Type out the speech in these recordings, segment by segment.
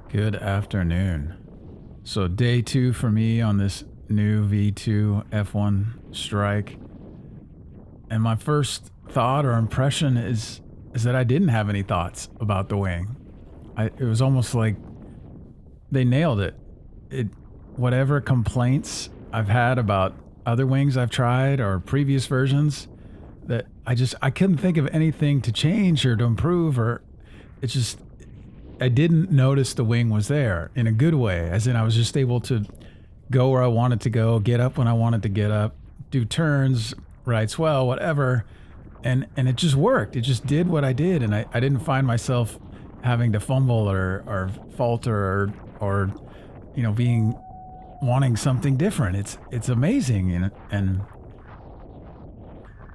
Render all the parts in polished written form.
Good afternoon. So day 2 for me on this new V2 F1 strike. And my first thought or impression is that I didn't have any thoughts about the wing. It was almost like they nailed it. Whatever complaints I've had about other wings I've tried or previous versions, that I couldn't think of anything to change or to improve, or it's just I didn't notice the wing was there in a good way, as in I was just able to go where I wanted to go, get up when I wanted to get up, do turns, ride swell, whatever. And it just worked. It just did what I did. And I didn't find myself having to fumble or falter or wanting something different. It's amazing. And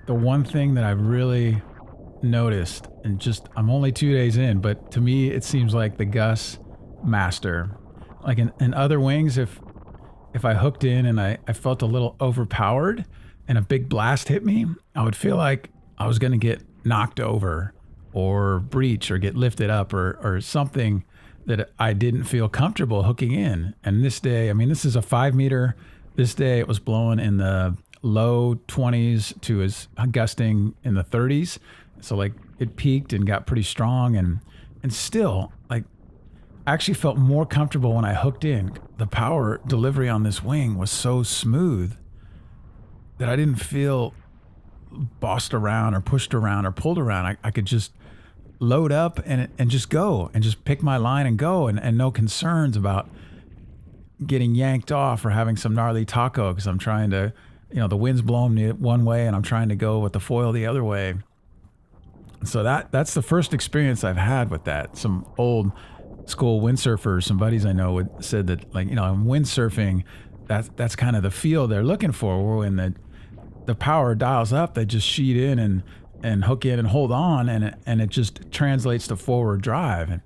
the one thing that I really noticed, and just I'm only 2 days in, but to me it seems like the Gus master. Like in other wings, if I hooked in and I felt a little overpowered and a big blast hit me, I would feel like I was gonna get knocked over or breach or get lifted up or something that I didn't feel comfortable hooking in. And this day, I mean, this is a 5 meter. This day it was blowing in the low 20s to as gusting in the 30s. So like it peaked and got pretty strong, and still, like, I actually felt more comfortable when I hooked in. The power delivery on this wing was so smooth that I didn't feel bossed around or pushed around or pulled around. I could just load up and just go and just pick my line and go, and no concerns about getting yanked off or having some gnarly taco because I'm trying to, the wind's blowing me one way and I'm trying to go with the foil the other way. So that's the first experience I've had with that. Some old school windsurfers, some buddies I know said that, like, in windsurfing, that's kind of the feel they're looking for, where when the power dials up, they just sheet in and hook in and hold on, and it just translates to forward drive.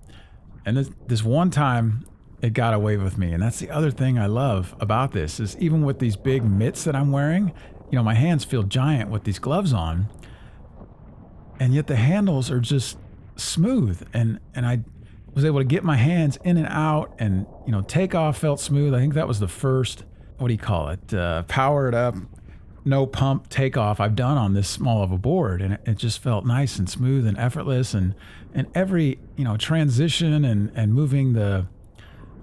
And this one time it got away with me. And that's the other thing I love about this, is even with these big mitts that I'm wearing, my hands feel giant with these gloves on. And yet the handles are just smooth, and I was able to get my hands in and out, and takeoff felt smooth. I think that was the first, what do you call it, powered up, no pump takeoff I've done on this small of a board, and it just felt nice and smooth and effortless, and every transition and moving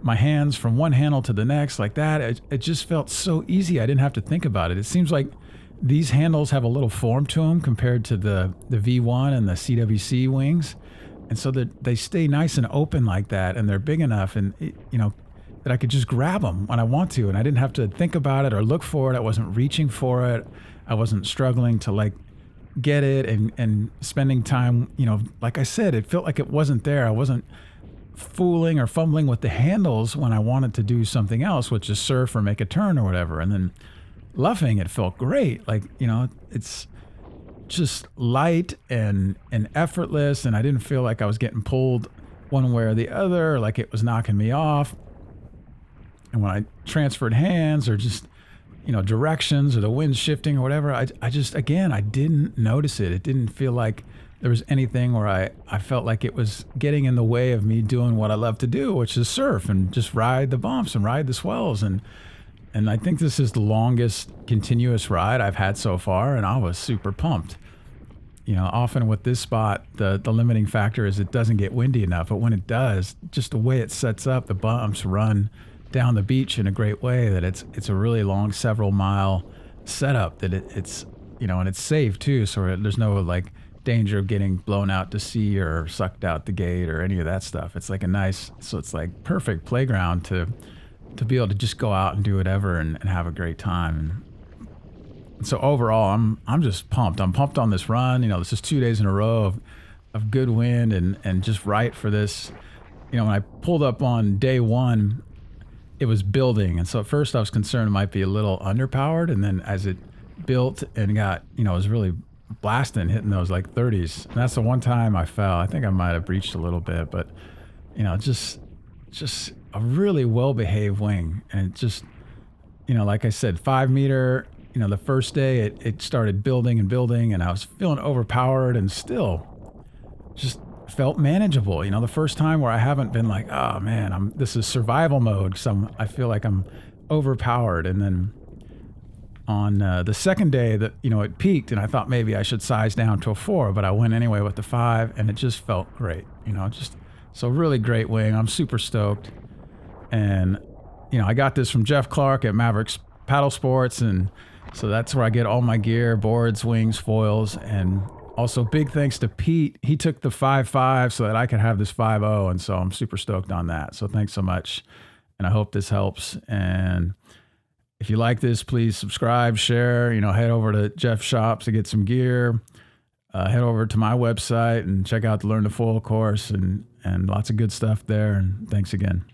my hands from one handle to the next like that, it just felt so easy. I didn't have to think about it. It seems like these handles have a little form to them compared to the V1 and the CWC wings. And so that they stay nice and open like that, and they're big enough, and that I could just grab them when I want to, and I didn't have to think about it or look for it. I wasn't reaching for it. I wasn't struggling to like get it and spending time, like I said, it felt like it wasn't there. I wasn't fooling or fumbling with the handles when I wanted to do something else, which is surf or make a turn or whatever. And then luffing, it felt great. Like, it's just light and effortless, and I didn't feel like I was getting pulled one way or the other, or like it was knocking me off. And when I transferred hands or just, directions or the wind shifting or whatever, I just, again, I didn't notice it. It didn't feel like there was anything where I felt like it was getting in the way of me doing what I love to do, which is surf and just ride the bumps and ride the swells. And I think this is the longest continuous ride I've had so far, and I was super pumped. Often with this spot, the limiting factor is it doesn't get windy enough, but when it does, just the way it sets up, the bumps run down the beach in a great way, that it's a really long, several mile setup, that it's and it's safe too, so there's no like danger of getting blown out to sea or sucked out the gate or any of that stuff. It's like it's like perfect playground to be able to just go out and do whatever and have a great time. And so overall, I'm just pumped. I'm pumped on this run. This is 2 days in a row of good wind and just right for this. When I pulled up on day one, it was building. And so at first I was concerned it might be a little underpowered. And then as it built and got, it was really blasting, hitting those like 30s. And that's the one time I fell. I think I might have breached a little bit, but just a really well-behaved wing. And it just, like I said, 5 meter, the first day it started building and building, and I was feeling overpowered, and still just felt manageable. You know, the first time where I haven't been like, oh man, this is survival mode. I feel like I'm overpowered. And then on the second day that, you know, it peaked and I thought maybe I should size down to a 4, but I went anyway with the 5 and it just felt great, you know, so really great wing. I'm super stoked. And, you know, I got this from Jeff Clark at Mavericks Paddle Sports. And so that's where I get all my gear, boards, wings, foils. And also big thanks to Pete. He took the 5.5 so that I could have this 5.0. And so I'm super stoked on that. So thanks so much. And I hope this helps. And if you like this, please subscribe, share, you know, head over to Jeff's shop to get some gear. Head over to my website and check out the Learn to Foil course and lots of good stuff there. And thanks again.